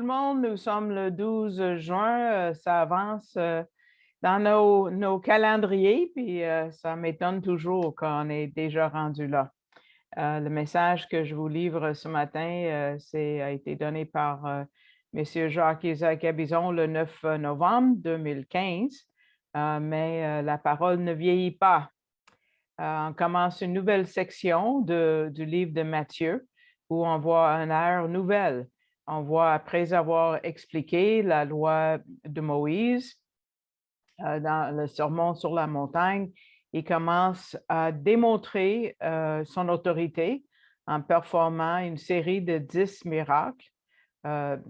le monde. Nous sommes le 12 juin. Ça avance dans nos calendriers, puis ça m'étonne toujours qu'on est déjà rendu là. Le message que je vous livre ce matin, a été donné par Monsieur Jacques-Isaac Habison le 9 novembre 2015, mais la parole ne vieillit pas. On commence une nouvelle section du livre de Matthieu où on voit une ère nouvelle. On voit, après avoir expliqué la loi de Moïse dans le sermon sur la montagne, il commence à démontrer son autorité en performant une série de 10 miracles,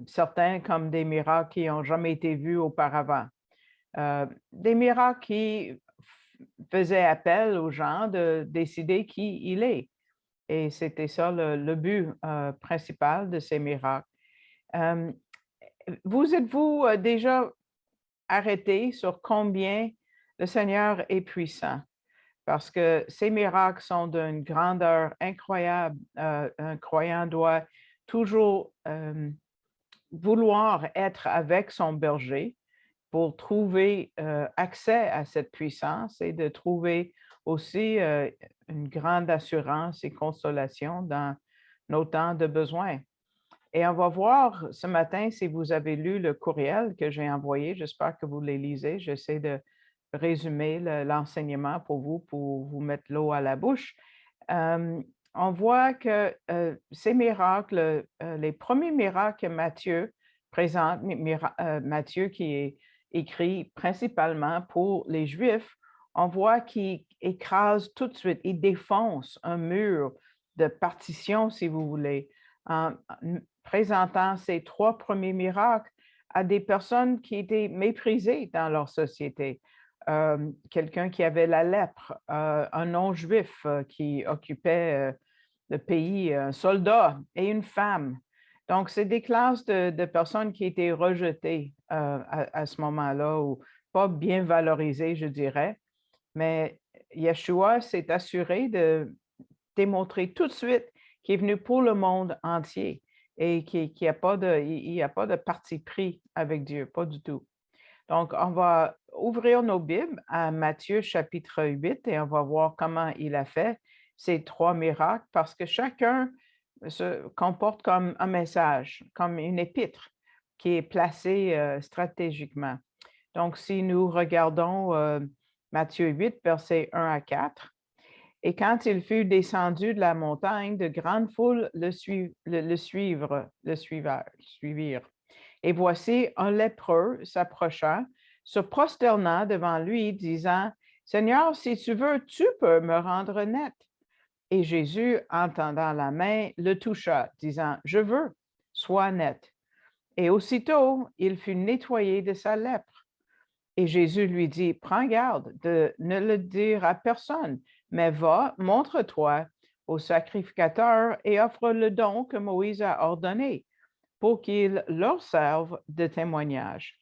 certains comme des miracles qui n'ont jamais été vus auparavant. Des miracles qui faisait appel aux gens de décider qui il est. Et c'était ça le but principal de ces miracles. Euh, Vous êtes-vous déjà arrêté sur combien le Seigneur est puissant? Parce que ces miracles sont d'une grandeur incroyable. Un croyant doit toujours vouloir être avec son berger pour trouver accès à cette puissance et de trouver aussi une grande assurance et consolation dans nos temps de besoin. Et on va voir ce matin si vous avez lu le courriel que j'ai envoyé. J'espère que vous les lisez. J'essaie de résumer l'enseignement pour vous mettre l'eau à la bouche. On voit que ces miracles, les premiers miracles que Matthieu présente, Matthieu qui est écrit principalement pour les Juifs, on voit qu'il écrase tout de suite, il défonce un mur de partition, si vous voulez, en présentant ces trois premiers miracles à des personnes qui étaient méprisées dans leur société. Quelqu'un qui avait la lèpre, un non-juif qui occupait le pays, un soldat et une femme. Donc, c'est des classes de personnes qui étaient rejetées à ce moment-là ou pas bien valorisées, je dirais. Mais Yeshua s'est assuré de démontrer tout de suite qu'il est venu pour le monde entier et qu'il n'y a pas de parti pris avec Dieu, pas du tout. Donc, on va ouvrir nos Bibles à Matthieu chapitre 8 et on va voir comment il a fait ces trois miracles parce que chacun se comporte comme un message, comme une épître qui est placée stratégiquement. Donc, si nous regardons Matthieu 8, versets 1 à 4, et quand il fut descendu de la montagne, de grandes foules le suivirent. Et voici un lépreux s'approcha, se prosternant devant lui, disant, Seigneur, si tu veux, tu peux me rendre net. Et Jésus, entendant la main, le toucha, disant, Je veux, sois net. Et aussitôt, il fut nettoyé de sa lèpre. Et Jésus lui dit, Prends garde de ne le dire à personne, mais va, montre-toi au sacrificateur et offre le don que Moïse a ordonné pour qu'il leur serve de témoignage.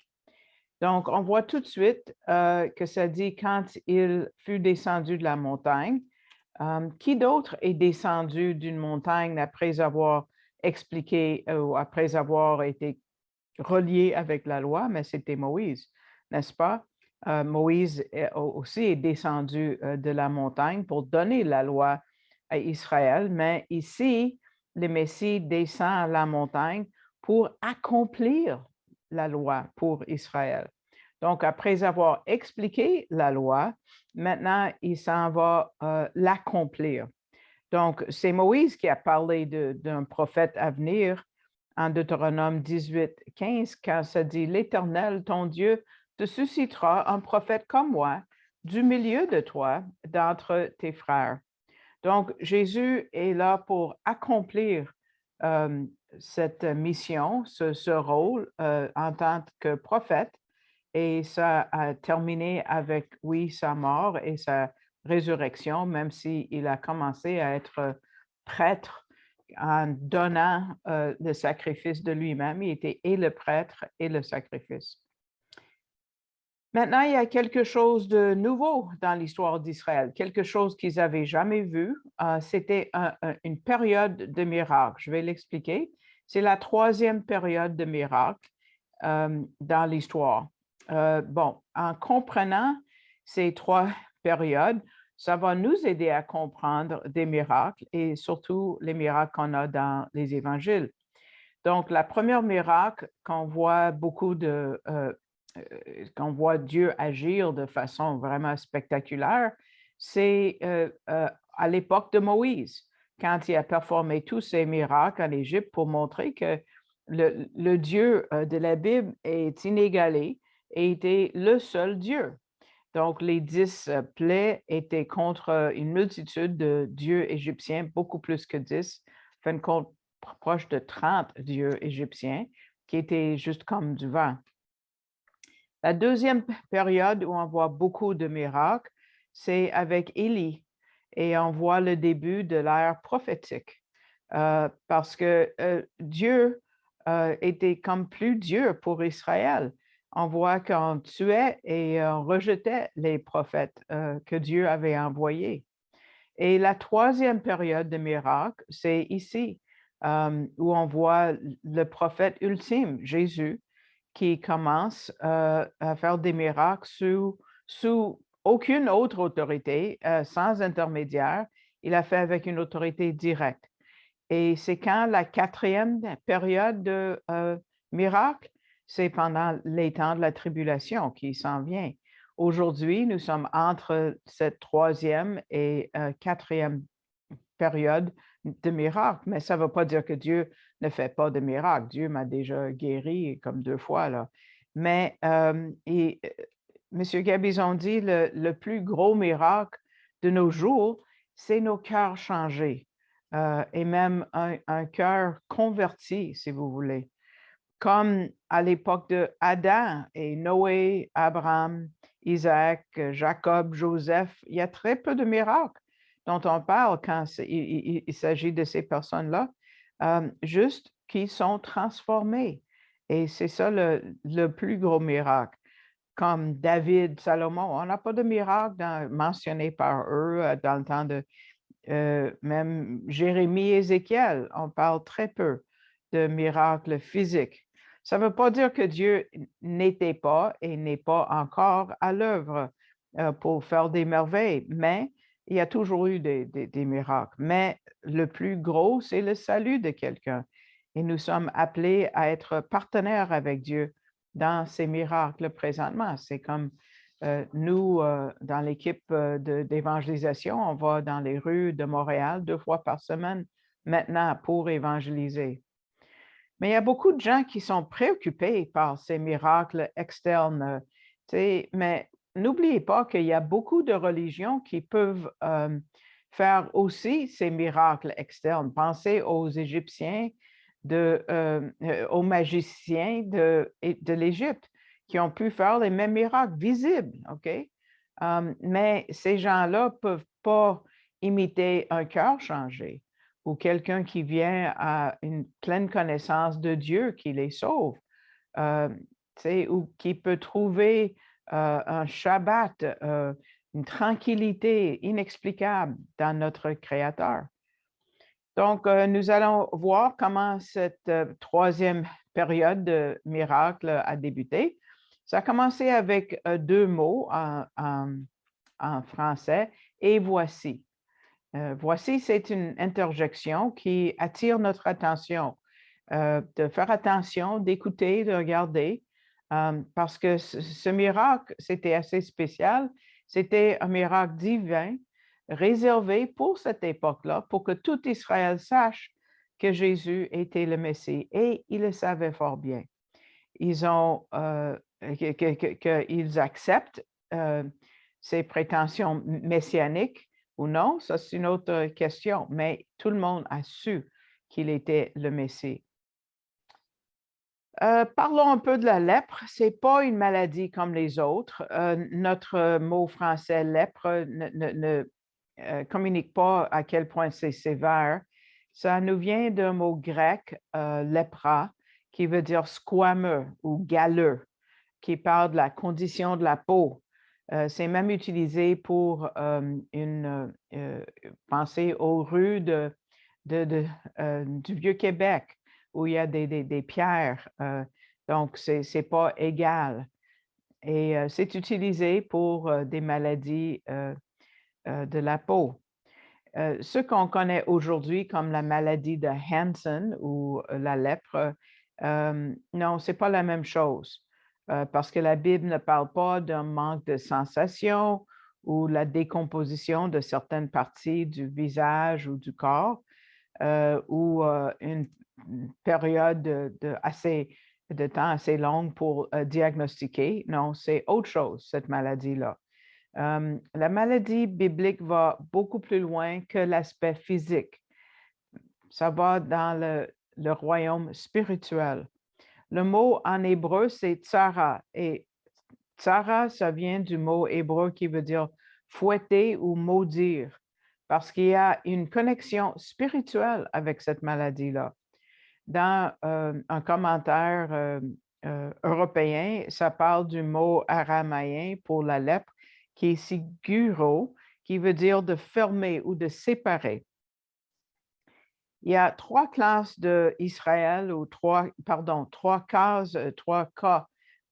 Donc, on voit tout de suite que ça dit quand il fut descendu de la montagne. Qui d'autre est descendu d'une montagne après avoir expliqué ou après avoir été relié avec la loi? Mais c'était Moïse, n'est-ce pas? Moïse aussi est descendu de la montagne pour donner la loi à Israël, mais ici, le Messie descend à la montagne pour accomplir la loi pour Israël. Donc, après avoir expliqué la loi, maintenant, il s'en va l'accomplir. Donc, c'est Moïse qui a parlé d'un prophète à venir en Deutéronome 18, 15, quand ça dit, L'Éternel, ton Dieu, te suscitera un prophète comme moi du milieu de toi, d'entre tes frères. Donc, Jésus est là pour accomplir cette mission, ce rôle en tant que prophète. Et ça a terminé avec, oui, sa mort et sa résurrection, même s'il a commencé à être prêtre en donnant le sacrifice de lui-même. Il était et le prêtre et le sacrifice. Maintenant, il y a quelque chose de nouveau dans l'histoire d'Israël, quelque chose qu'ils n'avaient jamais vu. C'était une période de miracles. Je vais l'expliquer. C'est la troisième période de miracles dans l'histoire. Bon, en comprenant ces trois périodes, ça va nous aider à comprendre des miracles et surtout les miracles qu'on a dans les évangiles. Donc, la première miracle qu'on voit qu'on voit Dieu agir de façon vraiment spectaculaire, c'est à l'époque de Moïse, quand il a performé tous ces miracles en Égypte pour montrer que le Dieu de la Bible est inégalé et était le seul Dieu. Donc, les 10 plaies étaient contre une multitude de dieux égyptiens, beaucoup plus que 10, fin de compte, proche de 30 dieux égyptiens, qui étaient juste comme du vent. La deuxième période où on voit beaucoup de miracles, c'est avec Élie, et on voit le début de l'ère prophétique, parce que Dieu était comme plus Dieu pour Israël. On voit qu'on tuait et on rejetait les prophètes que Dieu avait envoyés. Et la troisième période de miracles, c'est ici, où on voit le prophète ultime, Jésus, qui commence à faire des miracles sous aucune autre autorité, sans intermédiaire. Il a fait avec une autorité directe. Et c'est quand la quatrième période de miracle, c'est pendant les temps de la tribulation qui s'en vient. Aujourd'hui, nous sommes entre cette troisième et quatrième période de miracle, mais ça ne veut pas dire que Dieu ne fait pas de miracles. Dieu m'a déjà guéri comme 2 fois, là. Mais M. Gabizon dit le plus gros miracle de nos jours, c'est nos cœurs changés et même un cœur converti, si vous voulez. Comme à l'époque de Adam et Noé, Abraham, Isaac, Jacob, Joseph, il y a très peu de miracles dont on parle quand il s'agit de ces personnes-là, juste qui sont transformées. Et c'est ça le plus gros miracle. Comme David, Salomon, on n'a pas de miracle mentionné par eux dans le temps de même Jérémie et Ézéchiel. On parle très peu de miracles physiques. Ça ne veut pas dire que Dieu n'était pas et n'est pas encore à l'œuvre pour faire des merveilles, mais il y a toujours eu des miracles. Mais le plus gros, c'est le salut de quelqu'un. Et nous sommes appelés à être partenaires avec Dieu dans ces miracles présentement. C'est comme nous, dans l'équipe d'évangélisation, on va dans les rues de Montréal 2 fois par semaine maintenant pour évangéliser. Mais il y a beaucoup de gens qui sont préoccupés par ces miracles externes. Mais n'oubliez pas qu'il y a beaucoup de religions qui peuvent faire aussi ces miracles externes. Pensez aux Égyptiens, aux magiciens de l'Égypte qui ont pu faire les mêmes miracles visibles, OK? Mais ces gens-là ne peuvent pas imiter un cœur changé ou quelqu'un qui vient à une pleine connaissance de Dieu qui les sauve, euh, ou qui peut trouver un Shabbat, une tranquillité inexplicable dans notre Créateur. Donc, nous allons voir comment cette troisième période de miracle a débuté. Ça a commencé avec 2 mots en français, et voici. Voici, c'est une interjection qui attire notre attention, de faire attention, d'écouter, de regarder, parce que ce miracle, c'était assez spécial. C'était un miracle divin réservé pour cette époque-là, pour que tout Israël sache que Jésus était le Messie, et ils le savaient fort bien. Ils ont, qu'ils acceptent ces prétentions messianiques ou non, ça c'est une autre question, mais tout le monde a su qu'il était le Messie. Parlons un peu de la lèpre. Ce n'est pas une maladie comme les autres. Notre mot français lèpre ne communique pas à quel point c'est sévère. Ça nous vient d'un mot grec, lépra, qui veut dire squameux ou galeux, qui parle de la condition de la peau. C'est même utilisé pour penser aux rues du Vieux-Québec où il y a des pierres. Donc, ce n'est pas égal. Et c'est utilisé pour des maladies de la peau. Ce qu'on connaît aujourd'hui comme la maladie de Hansen ou la lèpre, non, ce n'est pas la même chose parce que la Bible ne parle pas d'un manque de sensation ou la décomposition de certaines parties du visage ou du corps ou une période de temps assez longue pour diagnostiquer. Non, c'est autre chose, cette maladie-là. La maladie biblique va beaucoup plus loin que l'aspect physique. Ça va dans le royaume spirituel. Le mot en hébreu, c'est tsara. Et tsara, ça vient du mot hébreu qui veut dire fouetter ou maudire, parce qu'il y a une connexion spirituelle avec cette maladie-là. Dans un commentaire européen, ça parle du mot araméen pour la lèpre, qui est siguro, qui veut dire de fermer ou de séparer. Il y a trois classes d'Israël, ou trois cas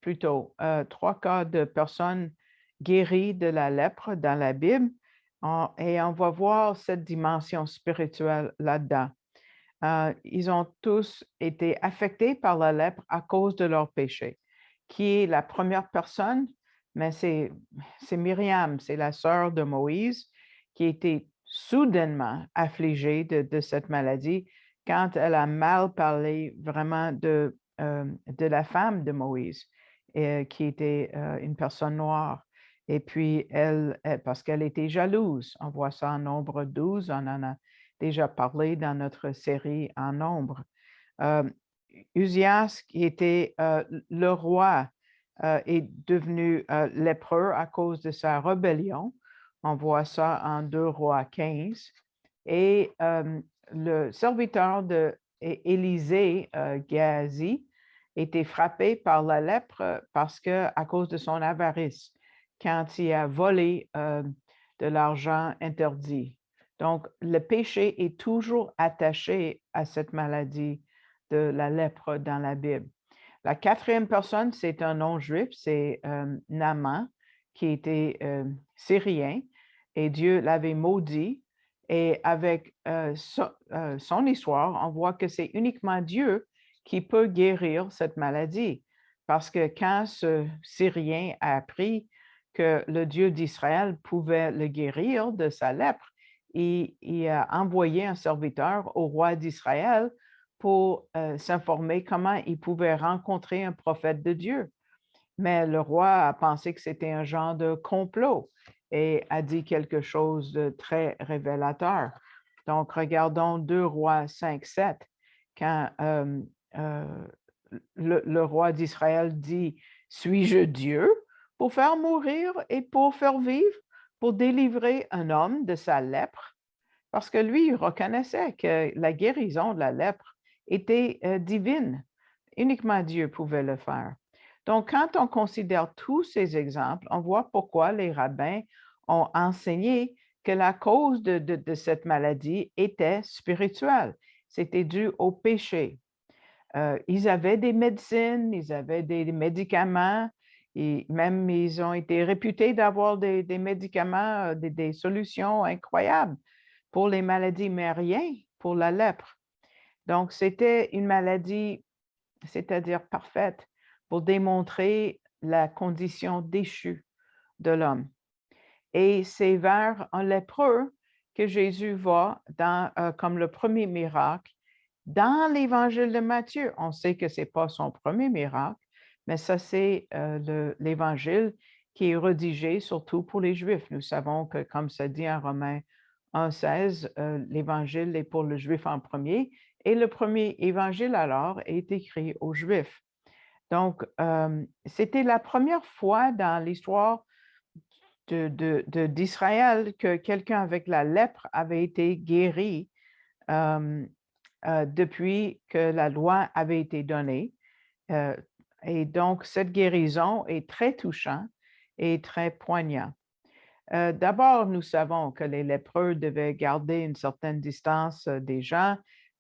plutôt, trois cas de personnes guéries de la lèpre dans la Bible, et on va voir cette dimension spirituelle là-dedans. Ils ont tous été affectés par la lèpre à cause de leur péché. Qui est la première personne? Mais c'est Myriam, c'est la sœur de Moïse, qui a été soudainement affligée de cette maladie quand elle a mal parlé vraiment de la femme de Moïse, qui était une personne noire. Et puis, parce qu'elle était jalouse, on voit ça en Nombre 12, on en a déjà parlé dans notre série en Nombre. Uzias, qui était le roi, est devenu lépreux à cause de sa rébellion. On voit ça en 2 Rois 15. Et le serviteur d'Élisée, Géasi, était frappé par la lèpre à cause de son avarice, quand il a volé de l'argent interdit. Donc, le péché est toujours attaché à cette maladie de la lèpre dans la Bible. La quatrième personne, c'est un non-juif, c'est Naaman, qui était syrien, et Dieu l'avait maudit. Et avec son histoire, on voit que c'est uniquement Dieu qui peut guérir cette maladie. Parce que quand ce Syrien a appris que le Dieu d'Israël pouvait le guérir de sa lèpre, il a envoyé un serviteur au roi d'Israël pour s'informer comment il pouvait rencontrer un prophète de Dieu. Mais le roi a pensé que c'était un genre de complot et a dit quelque chose de très révélateur. Donc, regardons 2 Rois 5, 7, quand le roi d'Israël dit « Suis-je Dieu pour faire mourir et pour faire vivre, pour délivrer un homme de sa lèpre? » Parce que lui, il reconnaissait que la guérison de la lèpre était divine. Uniquement Dieu pouvait le faire. Donc, quand on considère tous ces exemples, on voit pourquoi les rabbins ont enseigné que la cause de cette maladie était spirituelle. C'était dû au péché. Ils avaient des médecines, ils avaient des médicaments, et même ils ont été réputés d'avoir des médicaments, des solutions incroyables pour les maladies, mais rien pour la lèpre. Donc, c'était une maladie, c'est-à-dire parfaite, pour démontrer la condition déchue de l'homme. Et c'est vers un lépreux que Jésus va comme le premier miracle dans l'évangile de Matthieu. On sait que ce n'est pas son premier miracle, mais ça, c'est l'évangile qui est rédigé surtout pour les Juifs. Nous savons que, comme ça dit en Romains 1,16, l'évangile est pour le Juif en premier, et le premier évangile alors est écrit aux Juifs. Donc, c'était la première fois dans l'histoire d'Israël que quelqu'un avec la lèpre avait été guéri depuis que la loi avait été donnée. Et donc, cette guérison est très touchante et très poignante. D'abord, nous savons que les lépreux devaient garder une certaine distance des gens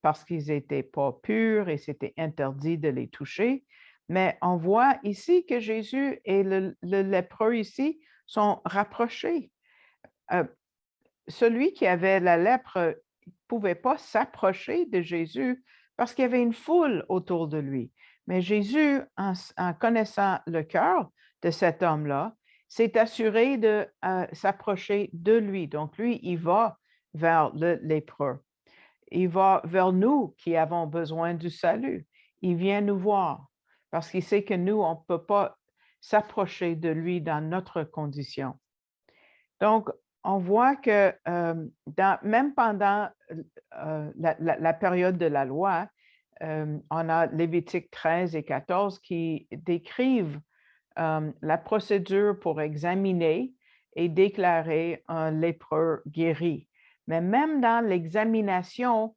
parce qu'ils n'étaient pas purs et c'était interdit de les toucher. Mais on voit ici que Jésus et le lépreux ici sont rapprochés. Celui qui avait la lèpre ne pouvait pas s'approcher de Jésus parce qu'il y avait une foule autour de lui. Mais Jésus, en connaissant le cœur de cet homme-là, s'est assuré de s'approcher de lui. Donc, lui, il va vers le lépreux. Il va vers nous qui avons besoin du salut. Il vient nous voir parce qu'il sait que nous, on ne peut pas s'approcher de lui dans notre condition. Donc, on voit que même pendant la période de la loi, on a Lévitique 13 et 14 qui décrivent la procédure pour examiner et déclarer un lépreux guéri. Mais même dans l'examination,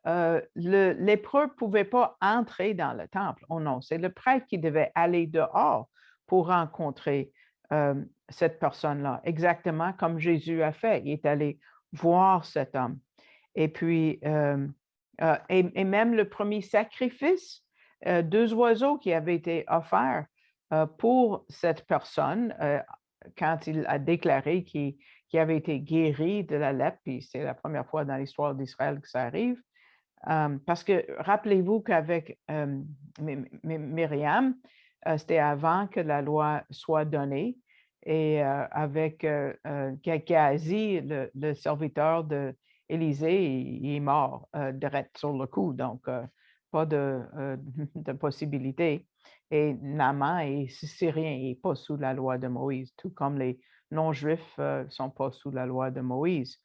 le lépreux ne pouvait pas entrer dans le temple. Oh non, c'est le prêtre qui devait aller dehors pour rencontrer cette personne-là, exactement comme Jésus a fait. Il est allé voir cet homme. Et puis, et même le premier sacrifice, 2 oiseaux qui avaient été offerts pour cette personne, quand il a déclaré qu'il avait été guéri de la lèpre, puis c'est la première fois dans l'histoire d'Israël que ça arrive. Parce que rappelez-vous qu'avec Myriam, c'était avant que la loi soit donnée. Et avec Géhazi, le serviteur d'Élisée, il est mort direct sur le coup. Donc, pas de possibilité. Et Naaman est syrien, il n'est pas sous la loi de Moïse, tout comme les non-juifs ne sont pas sous la loi de Moïse.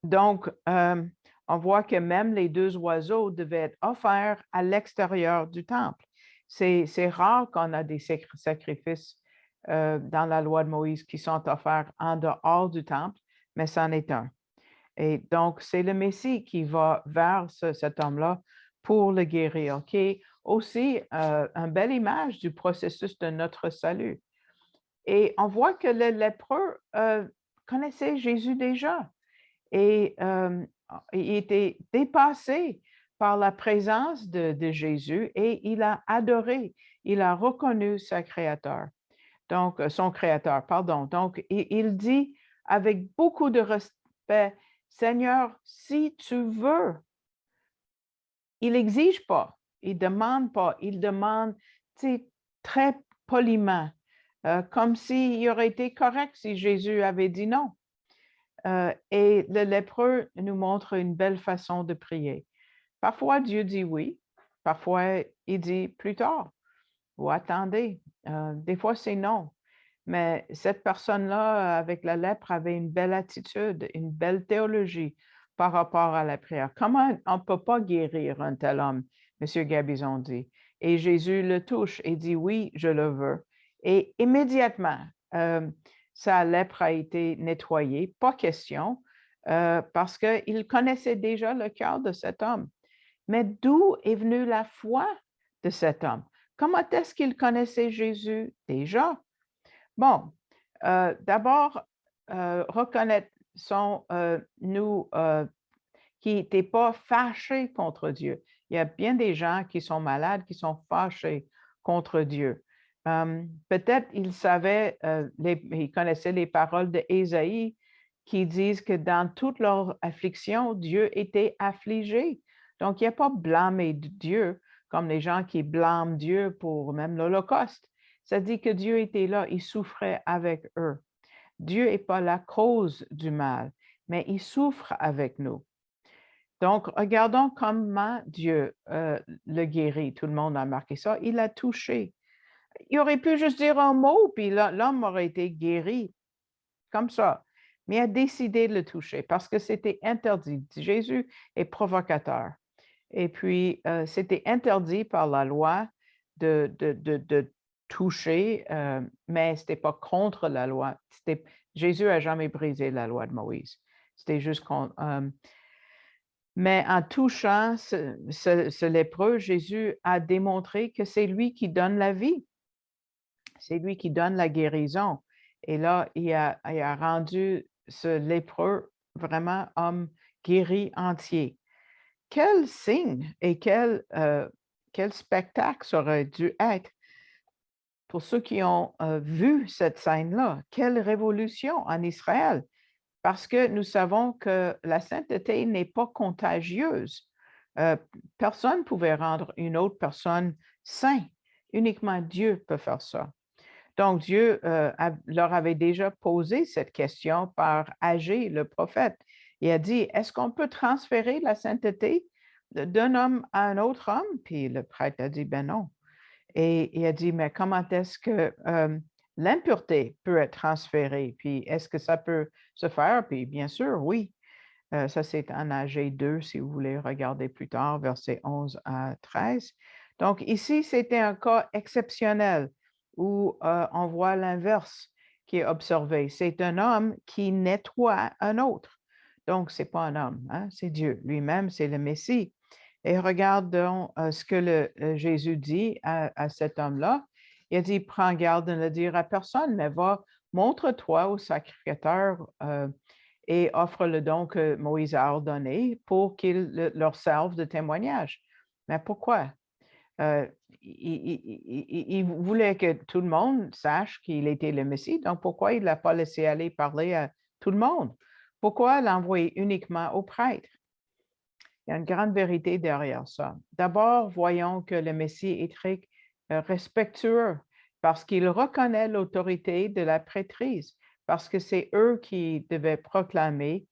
Donc, on voit que même les 2 oiseaux devaient être offerts à l'extérieur du temple. C'est rare qu'on a des sacrifices dans la loi de Moïse qui sont offerts en dehors du temple, mais c'en est un. Et donc, c'est le Messie qui va vers cet homme-là pour le guérir, qui est aussi une belle image du processus de notre salut. Et on voit que le lépreux connaissait Jésus déjà. Et il était dépassé par la présence de Jésus et il a adoré, il a reconnu son créateur. Donc, pardon. Donc, il dit avec beaucoup de respect, Seigneur, si tu veux, il n'exige pas, il ne demande pas, il demande très poliment, comme s'il aurait été correct si Jésus avait dit non. Et le lépreux nous montre une belle façon de prier. Parfois, Dieu dit oui, parfois, il dit plus tard ou attendez. Des fois, c'est non. Mais cette personne-là, avec la lèpre, avait une belle attitude, une belle théologie par rapport à la prière. Comment on ne peut pas guérir un tel homme, M. Gabizon dit. Et Jésus le touche et dit oui, je le veux. Et immédiatement, sa lèpre a été nettoyée, pas question, parce qu'il connaissait déjà le cœur de cet homme. Mais d'où est venue la foi de cet homme? Comment est-ce qu'il connaissait Jésus déjà? Bon, d'abord, reconnaissons-nous qui n'étaient pas fâchés contre Dieu. Il y a bien des gens qui sont malades, qui sont fâchés contre Dieu. Peut-être ils savaient, ils connaissaient les paroles d'Ésaïe qui disent que dans toute leur affliction, Dieu était affligé. Donc, il n'y a pas blâmer Dieu comme les gens qui blâment Dieu pour même l'Holocauste. Ça dit que Dieu était là, il souffrait avec eux. Dieu n'est pas la cause du mal, mais il souffre avec nous. Donc, regardons comment Dieu le guérit. Tout le monde a marqué ça. Il a touché. Il aurait pu juste dire un mot, puis l'homme aurait été guéri, comme ça. Mais il a décidé de le toucher parce que c'était interdit. Jésus est provocateur. Et puis, c'était interdit par la loi de toucher, mais ce n'était pas contre la loi. Jésus n'a jamais brisé la loi de Moïse. C'était juste qu'on... mais en touchant ce lépreux, Jésus a démontré que c'est lui qui donne la vie. C'est lui qui donne la guérison. Et là, il a rendu ce lépreux vraiment homme guéri entier. quel signe et quel spectacle ça aurait dû être pour ceux qui ont vu cette scène-là? Quelle révolution en Israël! Parce que nous savons que la sainteté n'est pas contagieuse. Euh, Personne ne pouvait rendre une autre personne saint. Uniquement Dieu peut faire ça. Donc, Dieu leur avait déjà posé cette question par Agé, le prophète. Il a dit, est-ce qu'on peut transférer la sainteté d'un homme à un autre homme? Puis le prêtre a dit, ben non. Et il a dit, mais comment est-ce que l'impureté peut être transférée? Puis est-ce que ça peut se faire? Puis bien sûr, oui. Ça, c'est en AG 2, si vous voulez regarder plus tard, versets 11 à 13. Donc ici, c'était un cas exceptionnel où on voit l'inverse qui est observé. C'est un homme qui nettoie un autre. Donc, ce n'est pas un homme, hein, c'est Dieu lui-même, c'est le Messie. Et regardons ce que Jésus dit à cet homme-là. Il a dit, prends garde de ne le dire à personne, mais va, montre-toi au sacrificateur et offre le don que Moïse a ordonné pour qu'il leur serve de témoignage. Mais pourquoi? Il voulait que tout le monde sache qu'il était le Messie, donc pourquoi il ne l'a pas laissé aller parler à tout le monde? Pourquoi l'envoyer uniquement aux prêtres? Il y a une grande vérité derrière ça. D'abord, voyons que le Messie est très respectueux parce qu'il reconnaît l'autorité de la prêtrise, parce que c'est eux qui devaient proclamer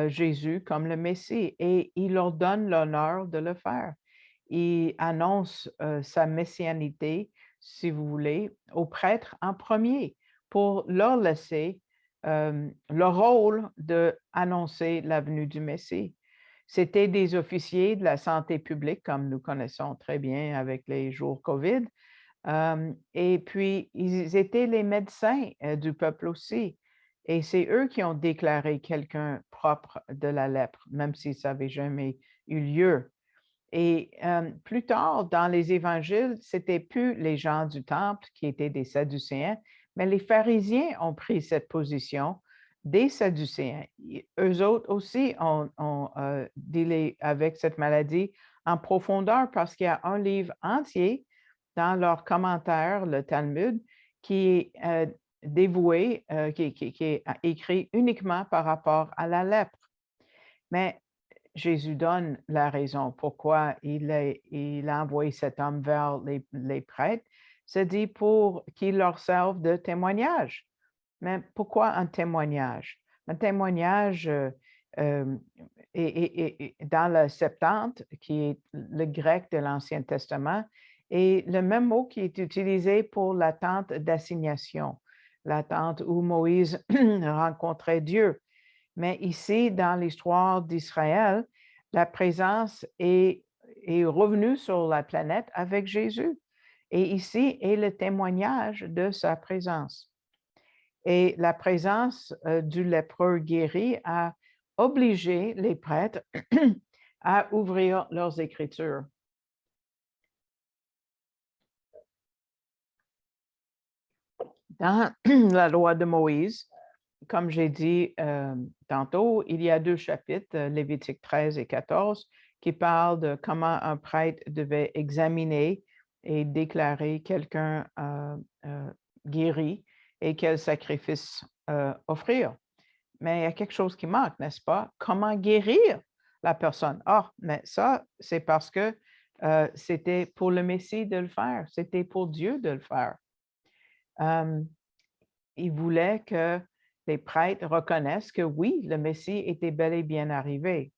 Jésus comme le Messie et il leur donne l'honneur de le faire. Il annonce sa messianité, si vous voulez, aux prêtres en premier pour leur laisser le rôle d'annoncer la venue du Messie. C'était des officiers de la santé publique, comme nous connaissons très bien avec les jours COVID. Et puis, ils étaient les médecins du peuple aussi. Et c'est eux qui ont déclaré quelqu'un propre de la lèpre, même si ça n'avait jamais eu lieu. Et plus tard, dans les évangiles, c'était plus les gens du temple qui étaient des Sadducéens, mais les pharisiens ont pris cette position des Sadducéens. Eux autres aussi ont dealé avec cette maladie en profondeur parce qu'il y a un livre entier dans leur commentaire, le Talmud, qui est dévoué, qui est écrit uniquement par rapport à la lèpre. Mais Jésus donne la raison pourquoi il a envoyé cet homme vers les prêtres. C'est dit pour qu'il leur serve de témoignage. Mais pourquoi un témoignage? Un témoignage dans le Septante, qui est le grec de l'Ancien Testament, et le même mot qui est utilisé pour la tente d'assignation, la tente où Moïse rencontrait Dieu. Mais ici, dans l'histoire d'Israël, la présence est revenue sur la planète avec Jésus. Et ici est le témoignage de sa présence. Et la présence du lépreux guéri a obligé les prêtres à ouvrir leurs Écritures. Dans la loi de Moïse, comme j'ai dit tantôt, il y a 2 chapitres, Lévitique 13 et 14, qui parlent de comment un prêtre devait examiner et déclarer quelqu'un guéri et quel sacrifice offrir. Mais il y a quelque chose qui manque, n'est-ce pas? Comment guérir la personne? Ah, mais ça, c'est parce que c'était pour le Messie de le faire, c'était pour Dieu de le faire. Il voulait que les prêtres reconnaissent que oui, le Messie était bel et bien arrivé.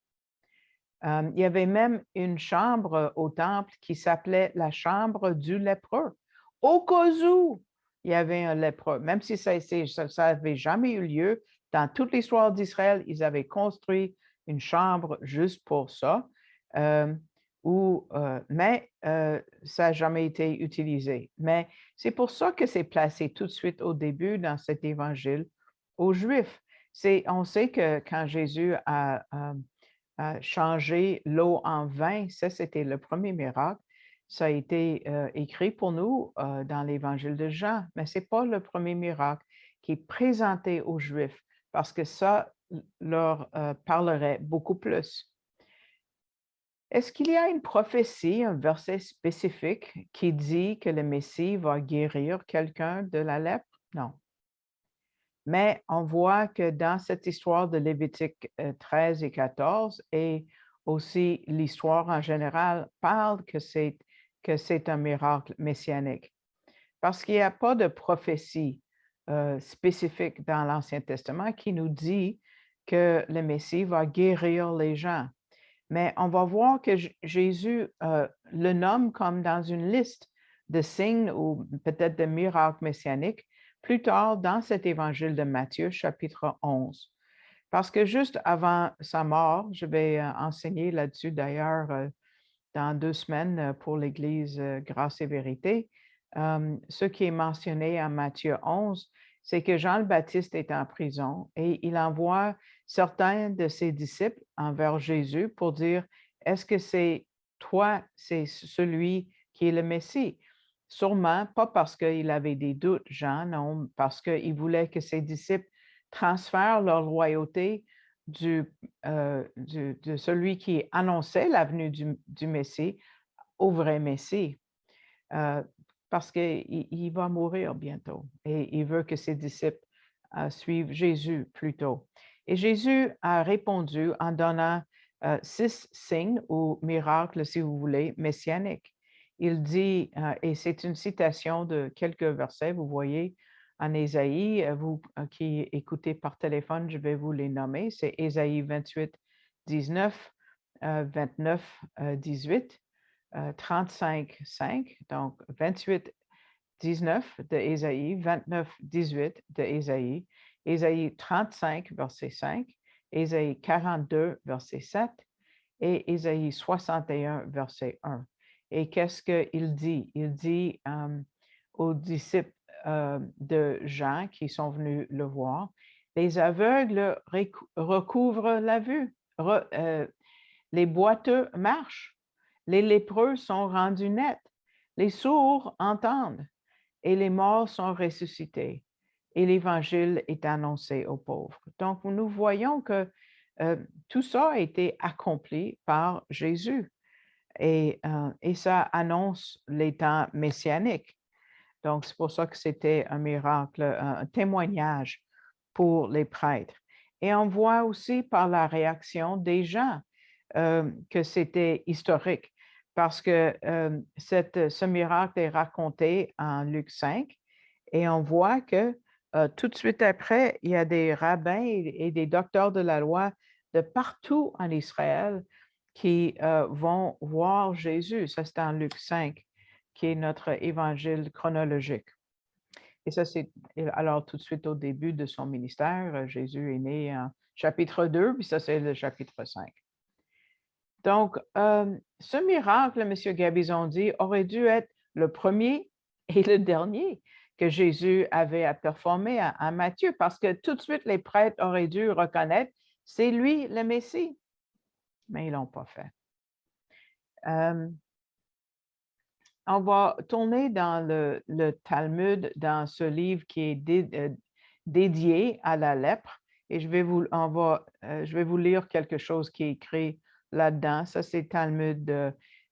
Il y avait même une chambre au temple qui s'appelait la chambre du lépreux. Au cas où il y avait un lépreux, même si ça n'avait jamais eu lieu, dans toute l'histoire d'Israël, ils avaient construit une chambre juste pour ça, mais ça n'a jamais été utilisé. Mais c'est pour ça que c'est placé tout de suite au début dans cet évangile aux Juifs. On sait que quand Jésus a changé l'eau en vin, ça c'était le premier miracle. Ça a été écrit pour nous dans l'évangile de Jean, mais ce n'est pas le premier miracle qui est présenté aux Juifs parce que ça leur parlerait beaucoup plus. Est-ce qu'il y a une prophétie, un verset spécifique qui dit que le Messie va guérir quelqu'un de la lèpre? Non. Mais on voit que dans cette histoire de Lévitique 13 et 14 et aussi l'histoire en général parle que c'est un miracle messianique. Parce qu'il n'y a pas de prophétie spécifique dans l'Ancien Testament qui nous dit que le Messie va guérir les gens. Mais on va voir que Jésus le nomme comme dans une liste de signes ou peut-être de miracles messianiques plus tard dans cet évangile de Matthieu, chapitre 11. Parce que juste avant sa mort, je vais enseigner là-dessus d'ailleurs dans 2 semaines pour l'Église Grâce et Vérité. Ce qui est mentionné en Matthieu 11, c'est que Jean le Baptiste est en prison et il envoie certains de ses disciples envers Jésus pour dire, est-ce que c'est toi, c'est celui qui est le Messie? Sûrement pas parce qu'il avait des doutes, Jean, non, parce qu'il voulait que ses disciples transfèrent leur loyauté de celui qui annonçait la venue du Messie au vrai Messie, parce qu'il va mourir bientôt et il veut que ses disciples suivent Jésus plutôt. Et Jésus a répondu en donnant 6 signes ou miracles, si vous voulez, messianiques. Il dit, et c'est une citation de quelques versets, vous voyez, en Ésaïe, vous qui écoutez par téléphone, je vais vous les nommer. C'est Ésaïe 28, 19, 29, 18, 35, 5, donc 28, 19 de Ésaïe, 29, 18 de Ésaïe, Ésaïe 35, verset 5, Ésaïe 42, verset 7 et Ésaïe 61, verset 1. Et qu'est-ce qu'il dit? Il dit aux disciples de Jean qui sont venus le voir, les aveugles recouvrent la vue, les boiteux marchent, les lépreux sont rendus nets, les sourds entendent et les morts sont ressuscités et l'Évangile est annoncé aux pauvres. Donc, nous voyons que tout ça a été accompli par Jésus et ça annonce les temps messianiques. Donc, c'est pour ça que c'était un miracle, un témoignage pour les prêtres. Et on voit aussi par la réaction des gens que c'était historique parce que ce miracle est raconté en Luc 5 et on voit que tout de suite après, il y a des rabbins et des docteurs de la loi de partout en Israël qui vont voir Jésus. Ça, c'est en Luc 5, qui est notre évangile chronologique. Et ça, c'est alors tout de suite au début de son ministère, Jésus est né en chapitre 2, puis ça, c'est le chapitre 5. Donc, ce miracle, M. Gabizon dit, aurait dû être le premier et le dernier que Jésus avait à performer à Matthieu, parce que tout de suite, les prêtres auraient dû reconnaître, c'est lui le Messie. Mais ils ne l'ont pas fait. On va tourner dans le Talmud, dans ce livre qui est dédié à la lèpre, et je vais vous lire quelque chose qui est écrit là-dedans. Ça, c'est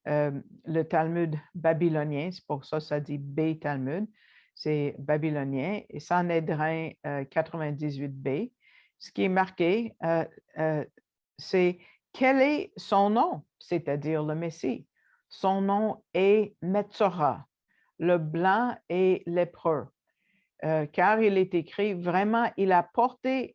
le Talmud babylonien, c'est pour ça que ça dit B-Talmud, c'est babylonien, et Sanhédrin 98b. Ce qui est marqué, c'est quel est son nom, c'est-à-dire le Messie. Son nom est Metzora, le blanc et lépreux, car il est écrit, vraiment, il a porté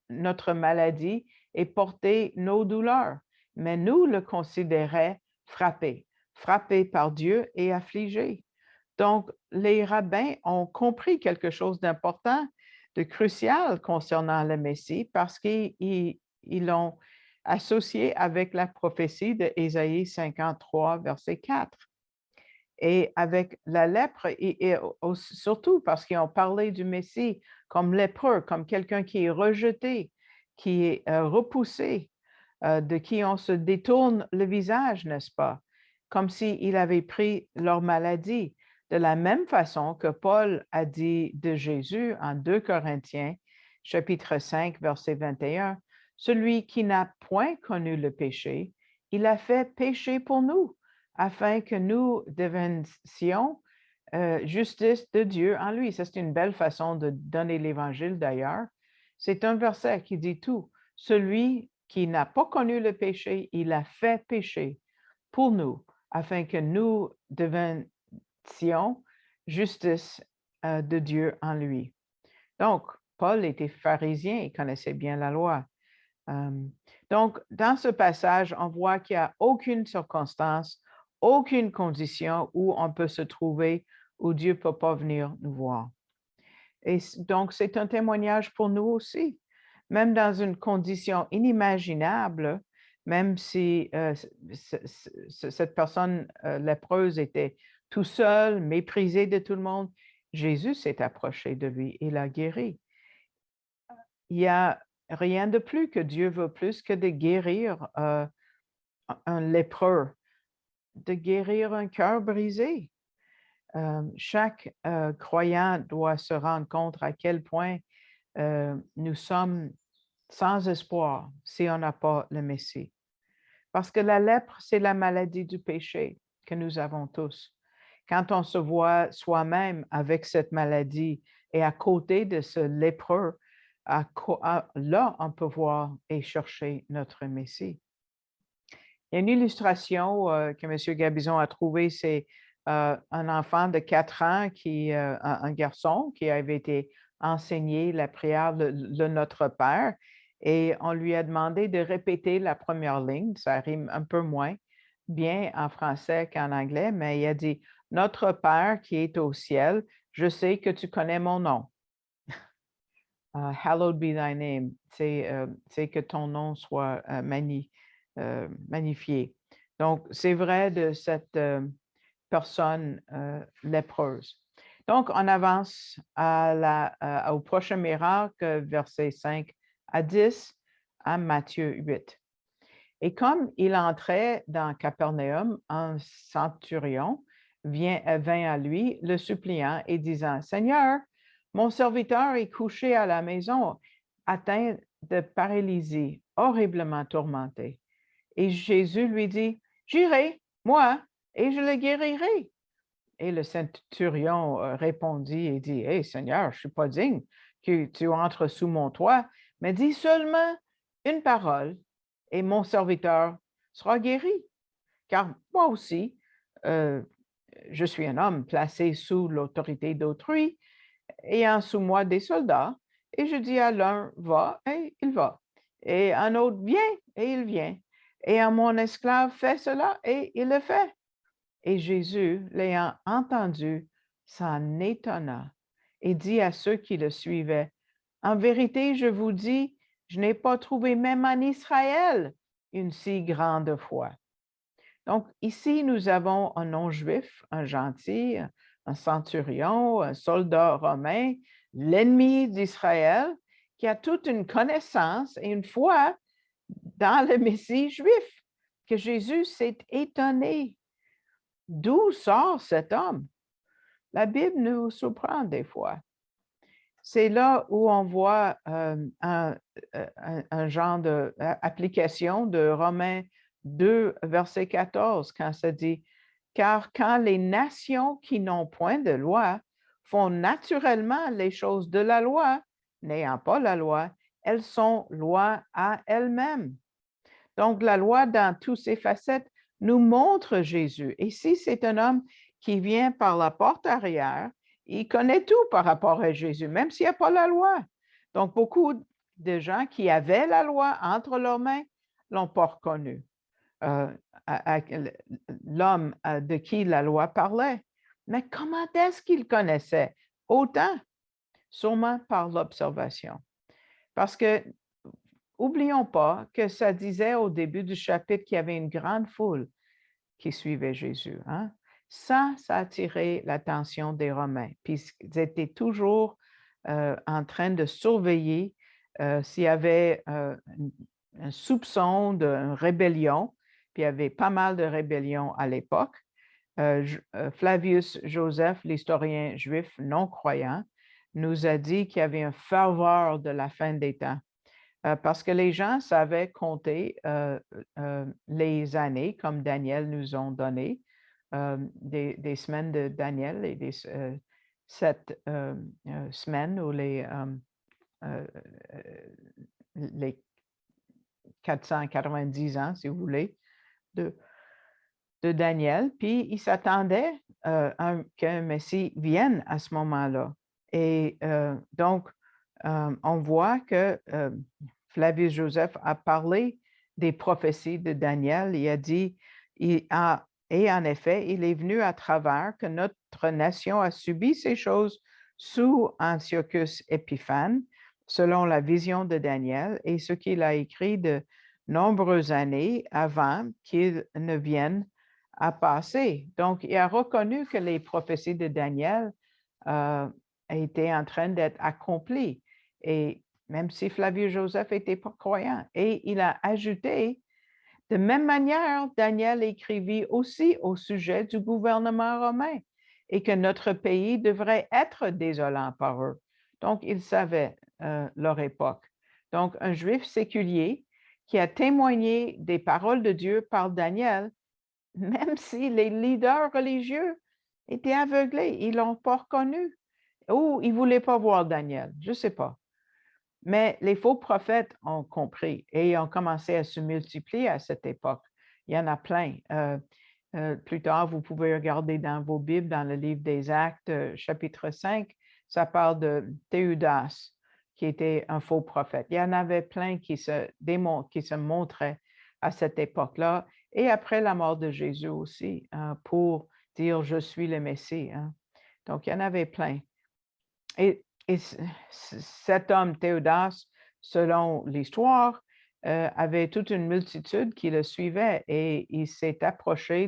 notre maladie et porté nos douleurs, mais nous le considérons frappé, frappé par Dieu et affligé. Donc, les rabbins ont compris quelque chose d'important, de crucial concernant le Messie, parce qu'ils l'ont associé avec la prophétie de Ésaïe 53, verset 4. Et avec la lèpre, et surtout parce qu'ils ont parlé du Messie comme lépreux, comme quelqu'un qui est rejeté, qui est repoussé, de qui on se détourne le visage, n'est-ce pas? Comme s'il avait pris leur maladie. De la même façon que Paul a dit de Jésus en 2 Corinthiens, chapitre 5, verset 21, celui qui n'a point connu le péché, il a fait péché pour nous, afin que nous devinissions justice de Dieu en lui. Ça, c'est une belle façon de donner l'Évangile d'ailleurs. C'est un verset qui dit tout. Celui qui n'a pas connu le péché, il a fait péché pour nous, afin que nous devinissions justice de Dieu en lui. Donc, Paul était pharisien, il connaissait bien la loi. Donc, dans ce passage, on voit qu'il n'y a aucune circonstance, aucune condition où on peut se trouver, où Dieu ne peut pas venir nous voir. Et donc, c'est un témoignage pour nous aussi. Même dans une condition inimaginable, même si cette personne lépreuse était tout seul, méprisée de tout le monde, Jésus s'est approché de lui et l'a guéri. Il n'y a rien de plus que Dieu veut plus que de guérir un lépreux, de guérir un cœur brisé. Chaque croyant doit se rendre compte à quel point nous sommes sans espoir si on n'a pas le Messie. Parce que la lèpre, c'est la maladie du péché que nous avons tous. Quand on se voit soi-même avec cette maladie et à côté de ce lépreux, là, on peut voir et chercher notre Messie. Il y a une illustration que M. Gabizon a trouvée, c'est un enfant de 4 ans, un garçon qui avait été enseigné la prière, le Notre Père, et on lui a demandé de répéter la première ligne. Ça rime un peu moins bien en français qu'en anglais, mais il a dit « Notre Père qui est au ciel, je sais que tu connais mon nom. Hallowed be thy name », c'est que ton nom soit magnifié. Donc, c'est vrai de cette personne lépreuse. Donc, on avance au prochain miracle, versets 5 à 10, à Matthieu 8. Et comme il entrait dans Capernaum, un centurion vint à lui, le suppliant, et disant, « Seigneur, mon serviteur est couché à la maison, atteint de paralysie, horriblement tourmenté. » Et Jésus lui dit, « J'irai, moi, et je le guérirai. » Et le centurion répondit et dit, « Hé, Seigneur, je ne suis pas digne que tu entres sous mon toit, mais dis seulement une parole et mon serviteur sera guéri. Car moi aussi, je suis un homme placé sous l'autorité d'autrui, ayant sous moi des soldats, et je dis à l'un, va, et il va. Et à un autre, viens, et il vient. Et à mon esclave, fais cela, et il le fait. » Et Jésus, l'ayant entendu, s'en étonna et dit à ceux qui le suivaient, « En vérité, je vous dis, je n'ai pas trouvé même en Israël une si grande foi. » Donc ici, nous avons un non-juif, un gentil, un centurion, un soldat romain, l'ennemi d'Israël, qui a toute une connaissance et une foi dans le Messie juif, que Jésus s'est étonné. D'où sort cet homme? La Bible nous surprend des fois. C'est là où on voit un genre d'application de Romains 2, verset 14, quand ça dit « Car quand les nations qui n'ont point de loi font naturellement les choses de la loi, n'ayant pas la loi, elles sont loi à elles-mêmes. » Donc, la loi, dans toutes ses facettes, nous montre Jésus. Et si c'est un homme qui vient par la porte arrière, il connaît tout par rapport à Jésus, même s'il n'y a pas la loi. Donc, beaucoup de gens qui avaient la loi entre leurs mains ne l'ont pas reconnu. L'homme de qui la loi parlait. Mais comment est-ce qu'il connaissait autant? Sûrement par l'observation. Parce que n'oublions pas que ça disait au début du chapitre qu'il y avait une grande foule qui suivait Jésus. Hein? Ça attirait l'attention des Romains. Puis ils étaient toujours en train de surveiller s'il y avait un soupçon de rébellion. Puis il y avait pas mal de rébellions à l'époque. Flavius Joseph, l'historien juif non croyant, nous a dit qu'il y avait une ferveur de la fin des temps. parce que les gens savaient compter les années comme Daniel nous ont donné, des semaines de Daniel et des 7 semaines ou euh, les 490 ans, si vous voulez, de, de Daniel. Puis il s'attendait qu'un Messie vienne à ce moment-là. Et donc, on voit que Flavius Joseph a parlé des prophéties de Daniel. Il a dit, et en effet, il est venu à travers que notre nation a subi ces choses sous Antiochus Épiphane, selon la vision de Daniel et ce qu'il a écrit de nombreuses années avant qu'il ne vienne à passer. Donc, il a reconnu que les prophéties de Daniel étaient en train d'être accomplies. Et même si Flavius Joseph n'était pas croyant. Et il a ajouté, de même manière, Daniel écrivit aussi au sujet du gouvernement romain et que notre pays devrait être désolant par eux. Donc, il savait leur époque. Donc, un juif séculier qui a témoigné des paroles de Dieu par Daniel, même si les leaders religieux étaient aveuglés, ils ne l'ont pas reconnu ou ils ne voulaient pas voir Daniel, je ne sais pas. Mais les faux prophètes ont compris et ont commencé à se multiplier à cette époque. Il y en a plein. Plus tard, vous pouvez regarder dans vos Bibles, dans le livre des Actes, chapitre 5, ça parle de Théodas, qui était un faux prophète. Il y en avait plein qui se montraient à cette époque-là et après la mort de Jésus aussi, pour dire « Je suis le Messie ». Donc, il y en avait plein. Et cet homme, Théodas, selon l'histoire, avait toute une multitude qui le suivait et il s'est approché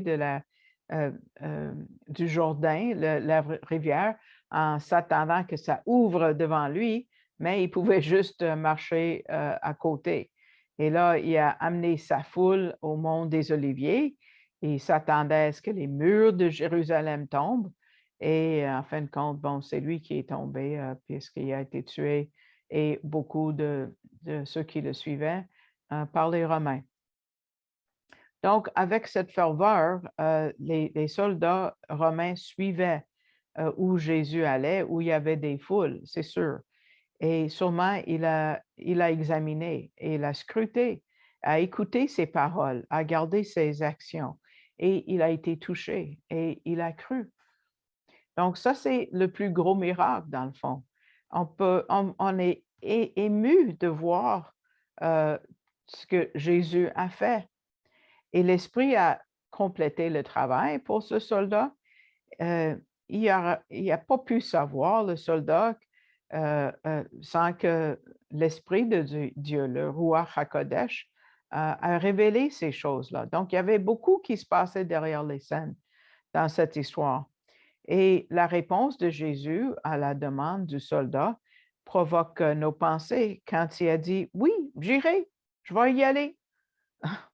du Jourdain, la rivière, en s'attendant que ça ouvre devant lui, mais il pouvait juste marcher à côté. Et là, il a amené sa foule au mont des Oliviers et il s'attendait à ce que les murs de Jérusalem tombent. Et en fin de compte, bon, c'est lui qui est tombé puisqu'il a été tué et beaucoup de ceux qui le suivaient par les Romains. Donc, avec cette ferveur, les soldats romains suivaient où Jésus allait, où il y avait des foules, c'est sûr. Et sûrement, il a examiné et il a scruté, a écouté ses paroles, a gardé ses actions et il a été touché et il a cru. Donc, ça, c'est le plus gros miracle, dans le fond. On est ému de voir ce que Jésus a fait. Et l'Esprit a complété le travail pour ce soldat. Il n'a pas pu savoir, le soldat, sans que l'Esprit de Dieu, le Ruach HaKodesh, a révélé ces choses-là. Donc, il y avait beaucoup qui se passait derrière les scènes dans cette histoire. Et la réponse de Jésus à la demande du soldat provoque nos pensées quand il a dit « Oui, j'irai, je vais y aller ».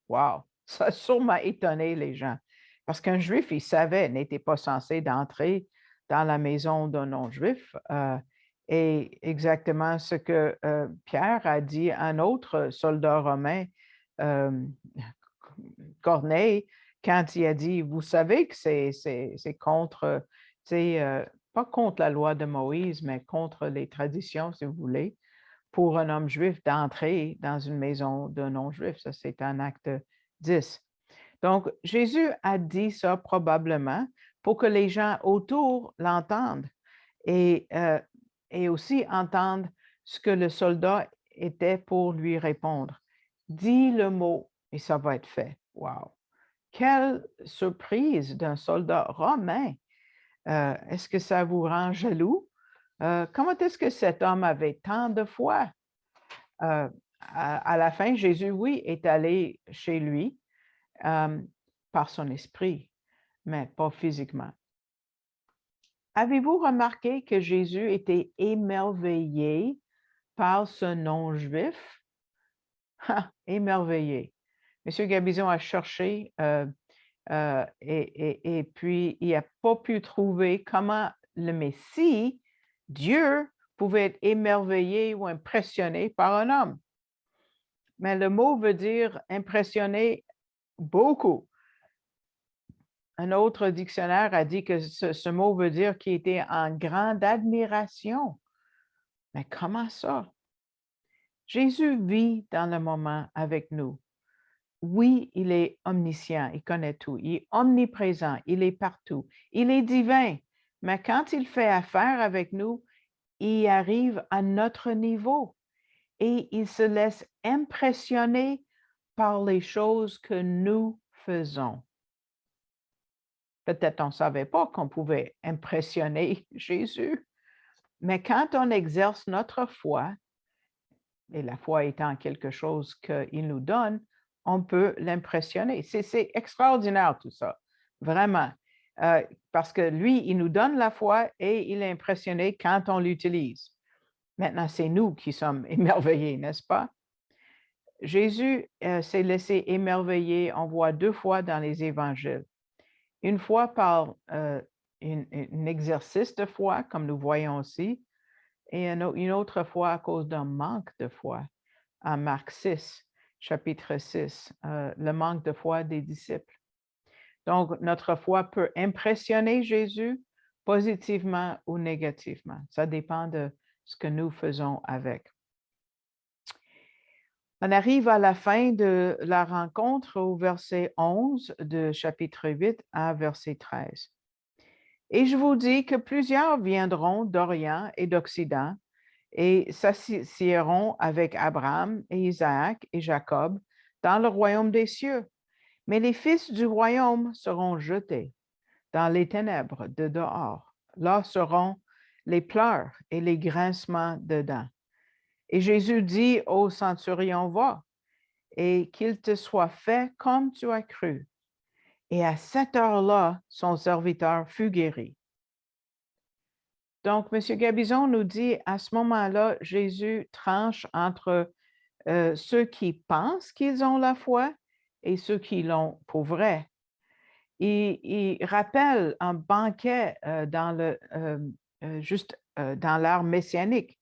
Wow, ça a sûrement étonné les gens parce qu'un juif, il savait, n'était pas censé d'entrer dans la maison d'un non-juif. Et exactement ce que Pierre a dit à un autre soldat romain, Corneille, quand il a dit, vous savez que c'est contre, pas contre la loi de Moïse, mais contre les traditions, si vous voulez, pour un homme juif d'entrer dans une maison d'un non-juif. Ça, c'est en Acte 10. Donc, Jésus a dit ça probablement pour que les gens autour l'entendent et aussi entendent ce que le soldat était pour lui répondre. Dis le mot et ça va être fait. Wow! Quelle surprise d'un soldat romain! Est-ce que ça vous rend jaloux? Comment est-ce que cet homme avait tant de foi? À la fin, Jésus, oui, est allé chez lui par son esprit, mais pas physiquement. Avez-vous remarqué que Jésus était émerveillé par ce non-juif? Émerveillé. Monsieur Gabizon a cherché et puis il n'a pas pu trouver comment le Messie, Dieu, pouvait être émerveillé ou impressionné par un homme. mais le mot veut dire impressionner beaucoup. Un autre dictionnaire a dit que ce mot veut dire qu'il était en grande admiration. Mais comment ça? Jésus vit dans le moment avec nous. Oui, il est omniscient, il connaît tout, il est omniprésent, il est partout, il est divin. Mais quand il fait affaire avec nous, il arrive à notre niveau et il se laisse impressionner par les choses que nous faisons. Peut-être on ne savait pas qu'on pouvait impressionner Jésus, mais quand on exerce notre foi, et la foi étant quelque chose qu'il nous donne, on peut l'impressionner. C'est extraordinaire tout ça, vraiment. Parce que lui, il nous donne la foi et il est impressionné quand on l'utilise. Maintenant, c'est nous qui sommes émerveillés, n'est-ce pas? Jésus s'est laissé émerveiller, on voit 2 fois dans les évangiles. Une fois par un exercice de foi, comme nous voyons aussi, et une autre fois à cause d'un manque de foi, en Marc 6, chapitre 6, le manque de foi des disciples. Donc, notre foi peut impressionner Jésus positivement ou négativement. Ça dépend de ce que nous faisons avec. On arrive à la fin de la rencontre au verset 11 de chapitre 8 à verset 13. Et je vous dis que plusieurs viendront d'Orient et d'Occident et s'associeront avec Abraham et Isaac et Jacob dans le royaume des cieux. Mais les fils du royaume seront jetés dans les ténèbres de dehors. Là seront les pleurs et les grincements de dents. Et Jésus dit au centurion, va, et qu'il te soit fait comme tu as cru. Et à cette heure-là, son serviteur fut guéri. Donc, M. Gabizon nous dit, à ce moment-là, Jésus tranche entre ceux qui pensent qu'ils ont la foi et ceux qui l'ont pour vrai. Il rappelle un banquet dans l'ère messianique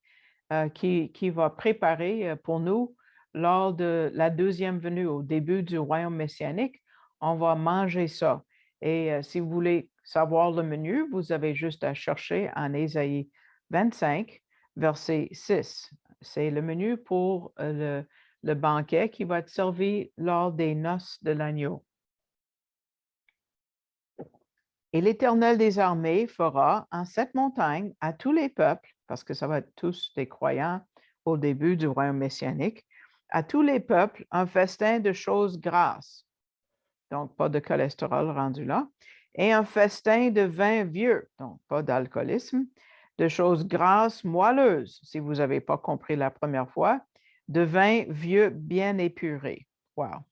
qui va préparer pour nous lors de la deuxième venue, au début du royaume messianique. On va manger ça. Et si vous voulez savoir le menu, vous avez juste à chercher en Ésaïe 25, verset 6. C'est le menu pour le banquet qui va être servi lors des noces de l'agneau. Et l'Éternel des armées fera en cette montagne à tous les peuples, parce que ça va être tous des croyants au début du royaume messianique, à tous les peuples un festin de choses grasses, donc pas de cholestérol rendu là, et un festin de vin vieux, donc pas d'alcoolisme, de choses grasses moelleuses, si vous n'avez pas compris la première fois, de vin vieux bien épuré. Wow!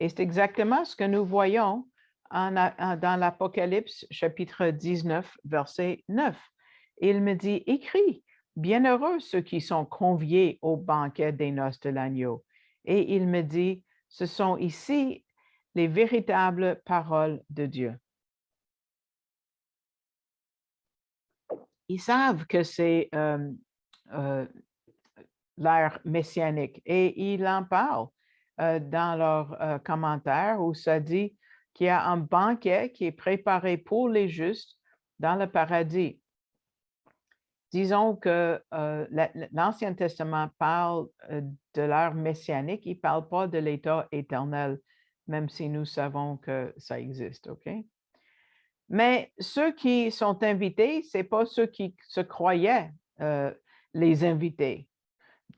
Et c'est exactement ce que nous voyons dans l'Apocalypse chapitre 19, verset 9. Il me dit, écris, bienheureux ceux qui sont conviés au banquet des noces de l'agneau. Et il me dit, ce sont ici les véritables paroles de Dieu. Ils savent que c'est l'ère messianique et ils en parlent dans leurs commentaires où ça dit qu'il y a un banquet qui est préparé pour les justes dans le paradis. Disons que l'Ancien Testament parle de l'ère messianique, il ne parle pas de l'état éternel, même si nous savons que ça existe, OK? Mais ceux qui sont invités, ce n'est pas ceux qui se croyaient les invités.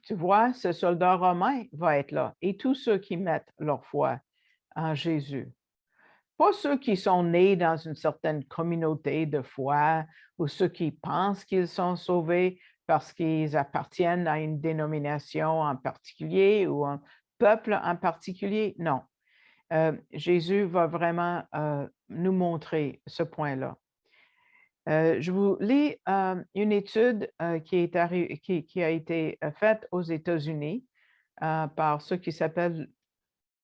Tu vois, ce soldat romain va être là et tous ceux qui mettent leur foi en Jésus. Pas ceux qui sont nés dans une certaine communauté de foi ou ceux qui pensent qu'ils sont sauvés parce qu'ils appartiennent à une dénomination en particulier ou un peuple en particulier. Non. Jésus va vraiment nous montrer ce point-là. Je vous lis une étude qui a été faite aux États-Unis par ce qui s'appelle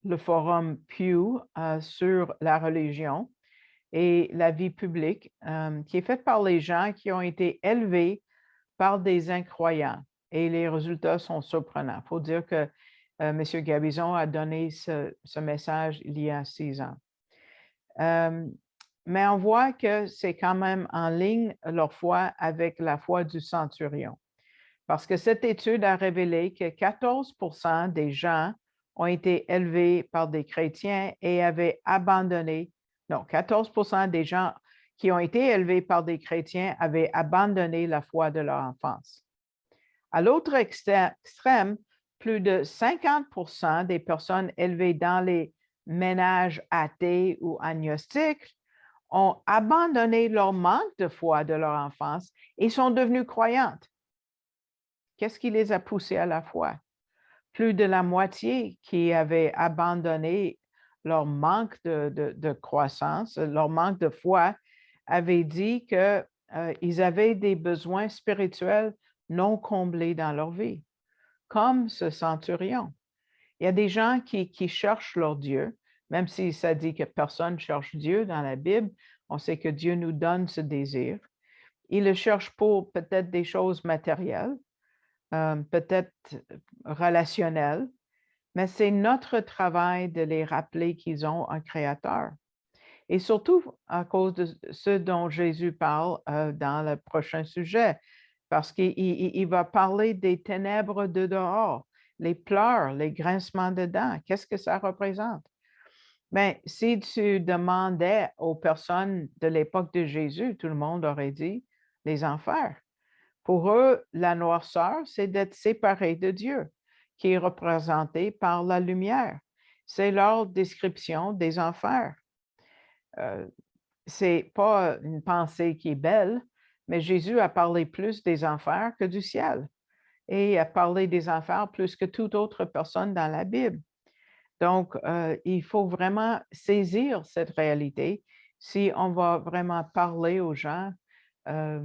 le Forum Pew sur la religion et la vie publique, qui est faite par les gens qui ont été élevés par des incroyants. Et les résultats sont surprenants. Il faut dire que M. Gabizon a donné ce message il y a 6 ans. Mais on voit que c'est quand même en ligne leur foi avec la foi du centurion. Parce que cette étude a révélé que 14% des gens ont été élevés par des chrétiens et avaient abandonné, non, 14% des gens qui ont été élevés par des chrétiens avaient abandonné la foi de leur enfance. À l'autre extrême, plus de 50% des personnes élevées dans les ménages athées ou agnostiques ont abandonné leur manque de foi de leur enfance et sont devenues croyantes. Qu'est-ce qui les a poussés à la foi? Plus de la moitié qui avaient abandonné leur manque de croissance, leur manque de foi, avaient dit qu'ils avaient des besoins spirituels non comblés dans leur vie, comme ce centurion. Il y a des gens qui cherchent leur Dieu, même si ça dit que personne cherche Dieu dans la Bible, on sait que Dieu nous donne ce désir. Ils le cherchent pour peut-être des choses matérielles, peut-être relationnelles, mais c'est notre travail de les rappeler qu'ils ont un Créateur. Et surtout à cause de ce dont Jésus parle dans le prochain sujet, parce qu'il va parler des ténèbres de dehors, les pleurs, les grincements de dents. Qu'est-ce que ça représente? Mais si tu demandais aux personnes de l'époque de Jésus, tout le monde aurait dit les enfers. Pour eux, la noirceur, c'est d'être séparé de Dieu, qui est représenté par la lumière. C'est leur description des enfers. C'est pas une pensée qui est belle, mais Jésus a parlé plus des enfers que du ciel et a parlé des enfers plus que toute autre personne dans la Bible. Donc, il faut vraiment saisir cette réalité si on va vraiment parler aux gens euh,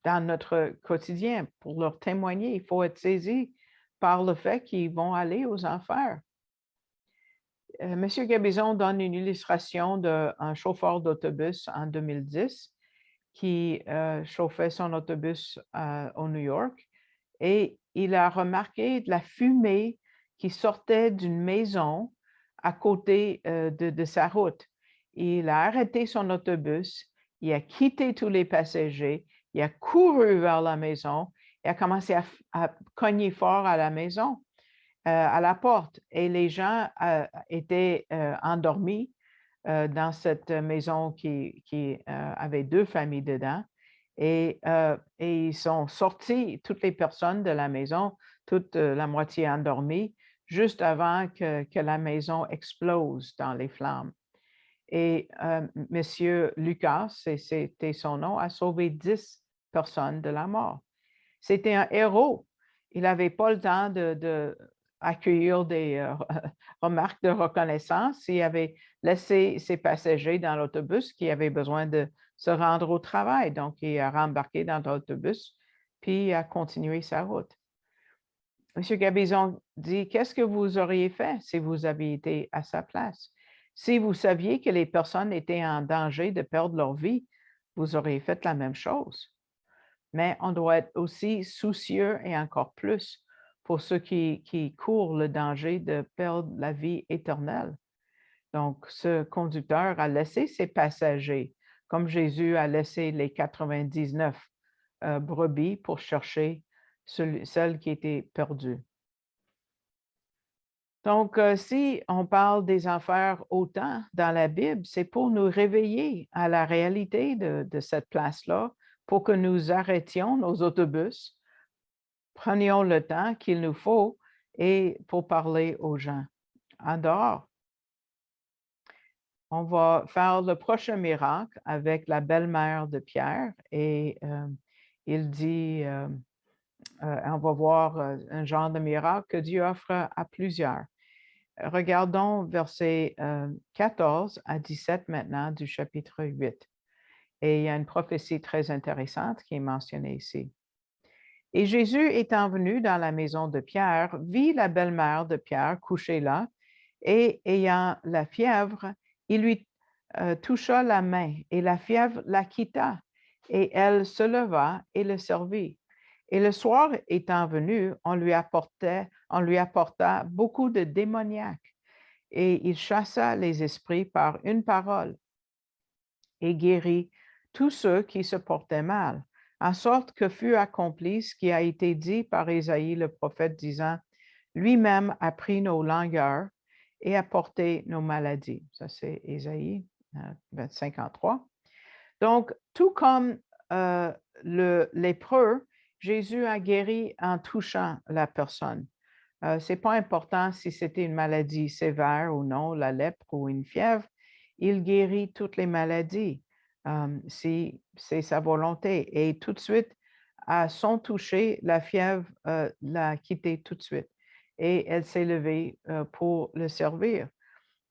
dans notre quotidien pour leur témoigner. Il faut être saisi par le fait qu'ils vont aller aux enfers. Monsieur Gabizon donne une illustration d'un chauffeur d'autobus en 2010 qui chauffait son autobus au New York et il a remarqué de la fumée qui sortait d'une maison à côté de sa route. Il a arrêté son autobus, il a quitté tous les passagers, il a couru vers la maison et a commencé à cogner fort à la maison, à la porte. Et les gens étaient endormis dans cette maison qui avait 2 familles dedans. Et ils sont sortis, toutes les personnes de la maison, toute la moitié endormie, juste avant que la maison explose dans les flammes. Et Monsieur Lucas, c'était son nom, a sauvé 10 personnes de la mort. C'était un héros. Il n'avait pas le temps d'accueillir des remarques de reconnaissance. Il avait laissé ses passagers dans l'autobus qui avaient besoin de se rendre au travail. Donc, il a rembarqué dans l'autobus, puis a continué sa route. M. Gabizon dit, qu'est-ce que vous auriez fait si vous aviez été à sa place? Si vous saviez que les personnes étaient en danger de perdre leur vie, vous auriez fait la même chose. Mais on doit être aussi soucieux et encore plus pour ceux qui courent le danger de perdre la vie éternelle. Donc, ce conducteur a laissé ses passagers, comme Jésus a laissé les 99 brebis pour chercher celle qui était perdue. Donc, si on parle des enfers autant dans la Bible, c'est pour nous réveiller à la réalité de cette place-là, pour que nous arrêtions nos autobus, prenions le temps qu'il nous faut et pour parler aux gens en dehors. On va faire le prochain miracle avec la belle-mère de Pierre et il dit, on va voir un genre de miracle que Dieu offre à plusieurs. Regardons versets 14 à 17 maintenant du chapitre 8. Et il y a une prophétie très intéressante qui est mentionnée ici. Et Jésus étant venu dans la maison de Pierre, vit la belle-mère de Pierre couchée là, et ayant la fièvre, il lui toucha la main, et la fièvre la quitta, et elle se leva et le servit. Et le soir étant venu, on lui apporta beaucoup de démoniaques, et il chassa les esprits par une parole et guérit tous ceux qui se portaient mal, en sorte que fut accompli ce qui a été dit par Ésaïe le prophète, disant, lui-même a pris nos langueurs et a porté nos maladies. Ça, c'est Ésaïe 53. Donc, tout comme le lépreux, Jésus a guéri en touchant la personne. Ce n'est pas important si c'était une maladie sévère ou non, la lèpre ou une fièvre. Il guérit toutes les maladies si c'est sa volonté. Et tout de suite, à son toucher, la fièvre l'a quitté tout de suite. Et elle s'est levée pour le servir.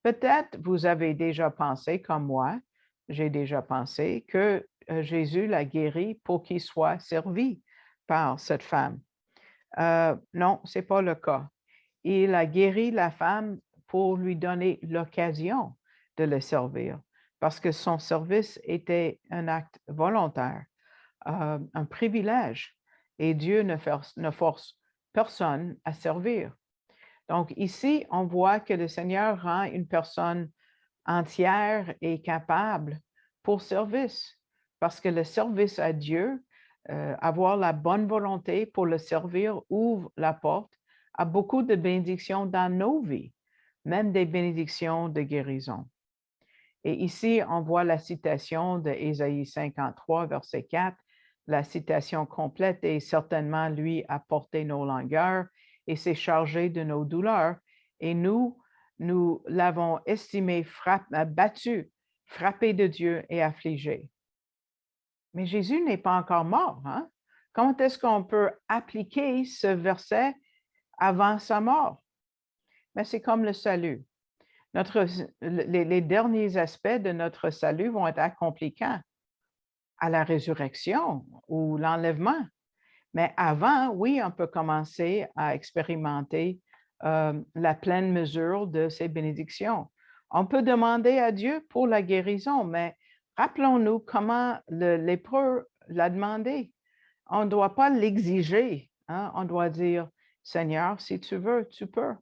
Peut-être vous avez déjà pensé, comme moi, j'ai déjà pensé que Jésus l'a guéri pour qu'il soit servi par cette femme. Non, ce n'est pas le cas. Il a guéri la femme pour lui donner l'occasion de le servir, parce que son service était un acte volontaire, un privilège, et Dieu ne force personne à servir. Donc ici, on voit que le Seigneur rend une personne entière et capable pour service, parce que le service à Dieu, avoir la bonne volonté pour le servir, ouvre la porte à beaucoup de bénédictions dans nos vies, même des bénédictions de guérison. Et ici, on voit la citation de Ésaïe 53, verset 4. La citation complète est certainement lui a porté nos langueurs et s'est chargé de nos douleurs. Et nous l'avons estimé battu, frappé de Dieu et affligé. Mais Jésus n'est pas encore mort. Hein? Comment est-ce qu'on peut appliquer ce verset avant sa mort? Mais c'est comme le salut. Les derniers aspects de notre salut vont être accomplis quand? À la résurrection ou l'enlèvement. Mais avant, oui, on peut commencer à expérimenter la pleine mesure de ces bénédictions. On peut demander à Dieu pour la guérison, mais rappelons-nous comment le lépreux l'a demandé. On ne doit pas l'exiger. Hein? On doit dire, Seigneur, si tu veux, tu peux.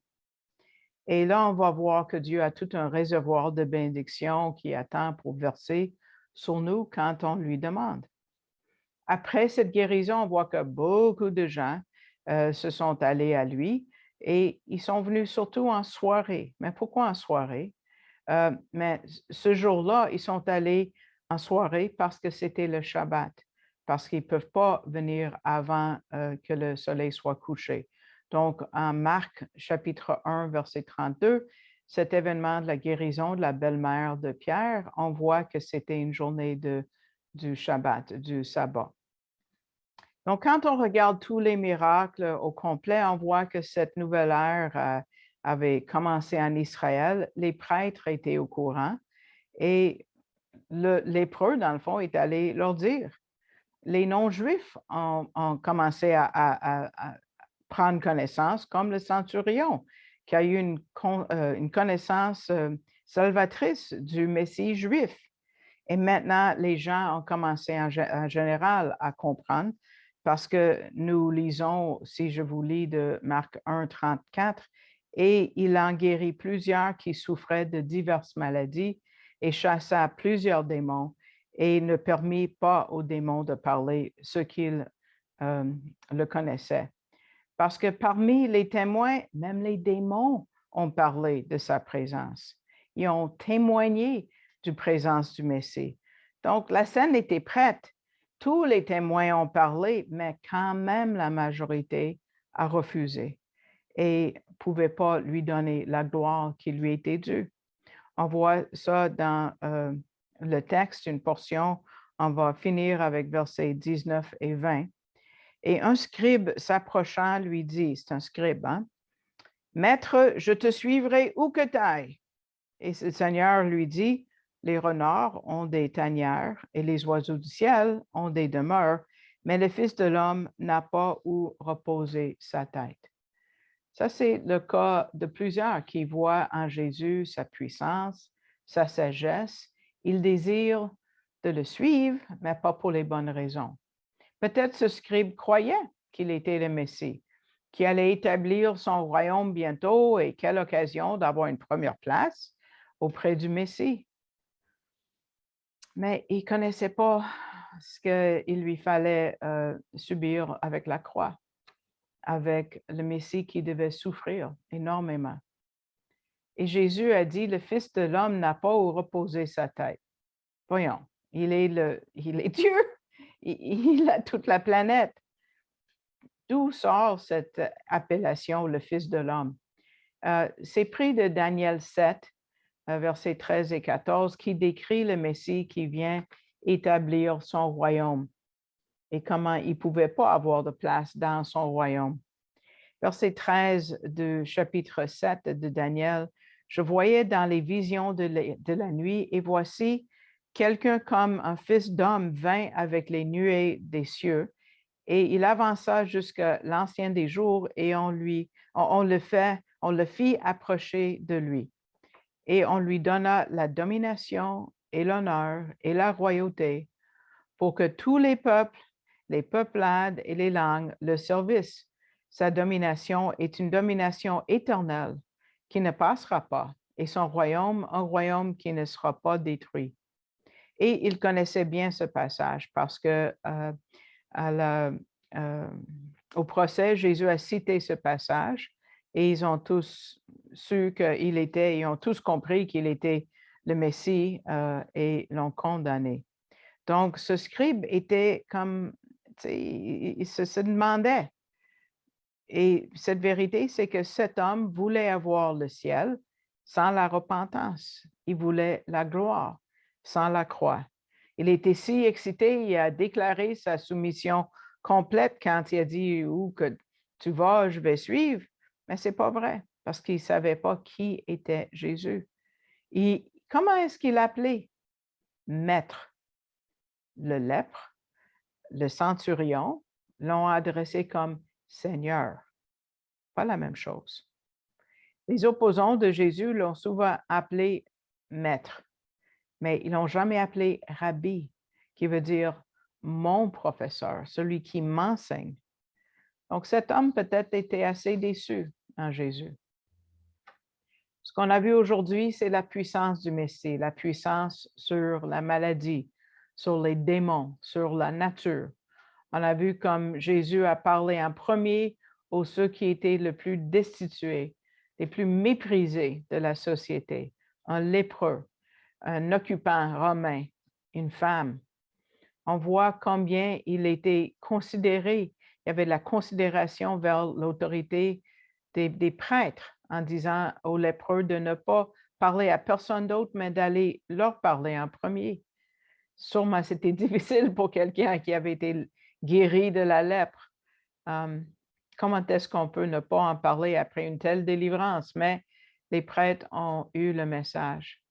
Et là, on va voir que Dieu a tout un réservoir de bénédictions qui attend pour verser sur nous quand on lui demande. Après cette guérison, on voit que beaucoup de gens se sont allés à lui et ils sont venus surtout en soirée. Mais pourquoi en soirée? Mais ce jour-là, ils sont allés en soirée parce que c'était le Shabbat, parce qu'ils ne peuvent pas venir avant que le soleil soit couché. Donc, en Marc chapitre 1, verset 32, cet événement de la guérison de la belle-mère de Pierre, on voit que c'était une journée du Shabbat, du sabbat. Donc, quand on regarde tous les miracles au complet, on voit que cette nouvelle ère avait commencé en Israël. Les prêtres étaient au courant et le lépreux, dans le fond, est allé leur dire. Les non-juifs ont commencé à prendre connaissance, comme le centurion, qui a eu une connaissance salvatrice du Messie juif. Et maintenant, les gens ont commencé en général à comprendre parce que nous lisons, si je vous lis de Marc 1, 34, et il en guérit plusieurs qui souffraient de diverses maladies et chassa plusieurs démons et ne permit pas aux démons de parler ceux qu'ils le connaissaient. Parce que parmi les témoins, même les démons ont parlé de sa présence. Ils ont témoigné de la présence du Messie. Donc, la scène était prête. Tous les témoins ont parlé, mais quand même la majorité a refusé et ne pouvait pas lui donner la gloire qui lui était due. On voit ça dans le texte, une portion. On va finir avec versets 19 et 20. Et un scribe s'approchant lui dit, c'est un scribe, hein? Maître, je te suivrai où que tu ailles. Et le Seigneur lui dit, les renards ont des tanières et les oiseaux du ciel ont des demeures, mais le Fils de l'homme n'a pas où reposer sa tête. Ça, c'est le cas de plusieurs qui voient en Jésus sa puissance, sa sagesse. Ils désirent de le suivre, mais pas pour les bonnes raisons. Peut-être ce scribe croyait qu'il était le Messie, qui allait établir son royaume bientôt et quelle occasion d'avoir une première place auprès du Messie. Mais il ne connaissait pas ce qu'il lui fallait subir avec la croix, avec le Messie qui devait souffrir énormément. Et Jésus a dit, le Fils de l'homme n'a pas où reposer sa tête. Voyons, il est Dieu, il a toute la planète. D'où sort cette appellation, le Fils de l'homme? C'est pris de Daniel 7, versets 13 et 14, qui décrit le Messie qui vient établir son royaume et comment il ne pouvait pas avoir de place dans son royaume. Verset 13 du chapitre 7 de Daniel, je voyais dans les visions de la nuit, et voici, quelqu'un comme un fils d'homme vint avec les nuées des cieux, et il avança jusqu'à l'ancien des jours, et on le fit approcher de lui. Et on lui donna la domination et l'honneur et la royauté pour que tous les peuples, les peuplades et les langues le servissent. Sa domination est une domination éternelle qui ne passera pas, et son royaume, un royaume qui ne sera pas détruit. Et il connaissait bien ce passage parce que au procès, Jésus a cité ce passage et ils ont tous su ils ont tous compris qu'il était le Messie et l'ont condamné. Donc, ce scribe était comme, il se demandait. Et cette vérité, c'est que cet homme voulait avoir le ciel sans la repentance. Il voulait la gloire sans la croix. Il était si excité, il a déclaré sa soumission complète quand il a dit où que tu vas, je vais suivre. Mais ce n'est pas vrai parce qu'il ne savait pas qui était Jésus. Comment est-ce qu'il l'appelait? Maître. Le lèpre, le centurion l'ont adressé comme Seigneur. Pas la même chose. Les opposants de Jésus l'ont souvent appelé maître, mais ils l'ont jamais appelé rabbi, qui veut dire mon professeur, celui qui m'enseigne. Donc cet homme peut-être était assez déçu en Jésus. Ce qu'on a vu aujourd'hui, c'est la puissance du Messie, la puissance sur la maladie, sur les démons, sur la nature. On a vu comme Jésus a parlé en premier aux ceux qui étaient le plus destitués, les plus méprisés de la société, un lépreux, un occupant romain, une femme. On voit combien il était considéré, il y avait de la considération vers l'autorité des prêtres en disant aux lépreux de ne pas parler à personne d'autre, mais d'aller leur parler en premier. Sûrement, c'était difficile pour quelqu'un qui avait été guéri de la lèpre. Comment est-ce qu'on peut ne pas en parler après une telle délivrance? Mais les prêtres ont eu le message.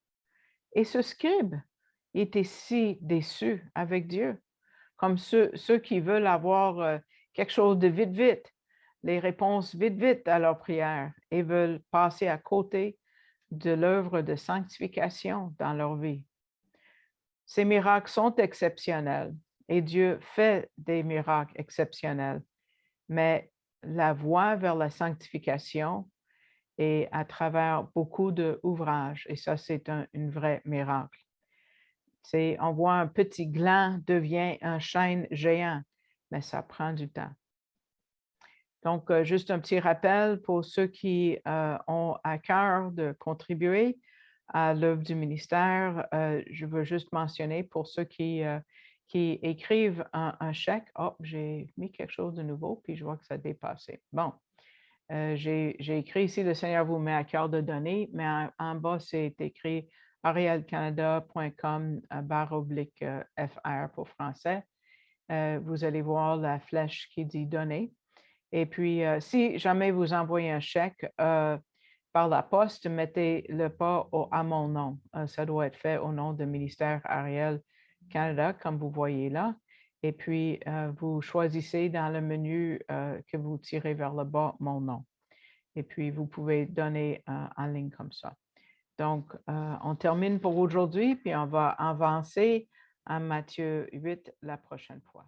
Et ce scribe était si déçu avec Dieu, comme ceux qui veulent avoir quelque chose de vite, vite, les réponses vite, vite à leur prière et veulent passer à côté de l'œuvre de sanctification dans leur vie. Ces miracles sont exceptionnels et Dieu fait des miracles exceptionnels, mais la voie vers la sanctification est à travers beaucoup d'ouvrages et ça, c'est un vrai miracle. On voit un petit gland devient un chêne géant, mais ça prend du temps. Donc, juste un petit rappel pour ceux qui ont à cœur de contribuer à l'œuvre du ministère. Je veux juste mentionner pour ceux qui écrivent un chèque. Oh, j'ai mis quelque chose de nouveau, puis je vois que ça a dépassé. Bon, j'ai écrit ici, le Seigneur vous met à cœur de donner, mais en bas, c'est écrit arielcanada.com/FR pour français. Vous allez voir la flèche qui dit donner. Et puis, si jamais vous envoyez un chèque par la poste, mettez-le pas à mon nom. Ça doit être fait au nom du ministère Ariel Canada, comme vous voyez là. Et puis, vous choisissez dans le menu que vous tirez vers le bas mon nom. Et puis, vous pouvez donner en ligne comme ça. Donc, on termine pour aujourd'hui, puis on va avancer à Matthieu 8 la prochaine fois.